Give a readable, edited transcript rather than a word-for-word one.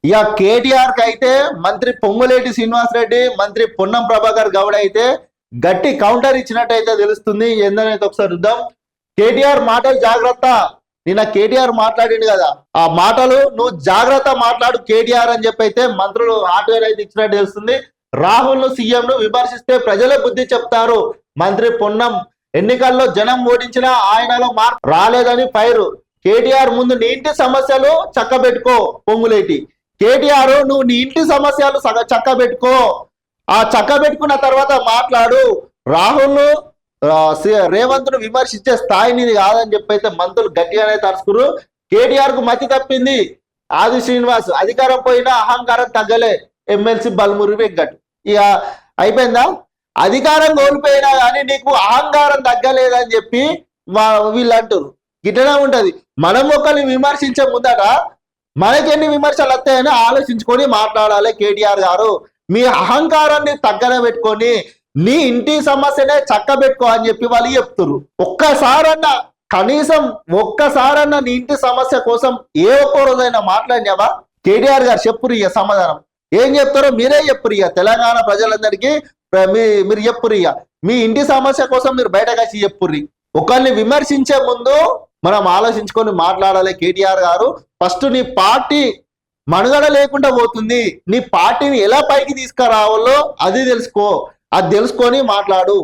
ఇక కేటీఆర్ కి అయితే మంత్రి పొంగులేటి శ్రీనివాసరెడ్డి, మంత్రి పొన్నం ప్రభాకర్ గౌడ్ అయితే గట్టి కౌంటర్ ఇచ్చినట్టయితే తెలుస్తుంది. ఏందనైతే ఒకసారి చూద్దాం. కేటీఆర్ మాటలు జాగ్రత్త. నిన్న కేటీఆర్ మాట్లాడిండు కదా, ఆ మాటలు నువ్వు జాగ్రత్త మాట్లాడు కేటీఆర్ అని చెప్పి అయితే మంత్రులు హార్డ్వేర్ అయితే ఇచ్చినట్టు తెలుస్తుంది. రాహుల్ ను సీఎం ను విమర్శిస్తే ప్రజలే బుద్ధి చెప్తారు. మంత్రి పొన్నం ఎన్నికల్లో జనం ఓడించినా ఆయనలో మార్పు రాలేదని ఫైరు. కేటీఆర్ ముందు నీ ఇంటి సమస్యలు చక్కబెట్టుకో. పొంగులేటి కేటీఆర్ నువ్వు నీ ఇంటి సమస్యలు చక్కబెట్టుకో. ఆ చక్కబెట్టుకున్న తర్వాత మాట్లాడు. రాహుల్ రేవంత్ ను విమర్శించే స్థాయి నీది కాదని చెప్పి అయితే మంత్రులు గట్టిగానే తరుచుకురు. కేటీఆర్ కు మతి తప్పింది. ఆది శ్రీనివాస్ అధికారం పోయినా అహంకారం తగ్గలే. ఎమ్మెల్సీ బల్మురి వెంకట్ ఇక అయిపోయిందా. అధికారం కోల్పోయినా కానీ నీకు అహంకారం తగ్గలేదని చెప్పి వీళ్ళు అంటారు. గిట్టనే ఉంటది. మనం ఒకరిని విమర్శించే ముందట మనకెన్ని విమర్శలు వస్తాయని ఆలోచించుకొని మాట్లాడాలి. కేటీఆర్ గారు మీ అహంకారాన్ని తగ్గన పెట్టుకొని నీ ఇంటి సమస్యనే చక్కబెట్టుకో అని చెప్పి వాళ్ళు చెప్తున్నారు. ఒక్కసారన్నా కనీసం ఒక్కసారన్నా నీ ఇంటి సమస్య కోసం ఏ ఒక్క రోజైనా మాట్లాడినావా? కేటీఆర్ గారు చెప్పురు ఇక సమాధానం. ఏం చెప్తారో మీరే చెప్పురు. ఇక తెలంగాణ ప్రజలందరికీ మీరు చెప్పురు. ఇక మీ ఇంటి సమస్య కోసం మీరు బయటకు వచ్చి చెప్పుర్రి. ఒకరిని విమర్శించే ముందు మనం ఆలోచించుకొని మాట్లాడాలి. కేటీఆర్ గారు ఫస్ట్ నీ పార్టీ మనుగడ లేకుండా పోతుంది. నీ పార్టీని ఎలా పైకి తీసుకురావాలో అది తెలుసుకో. అది తెలుసుకొని మాట్లాడు.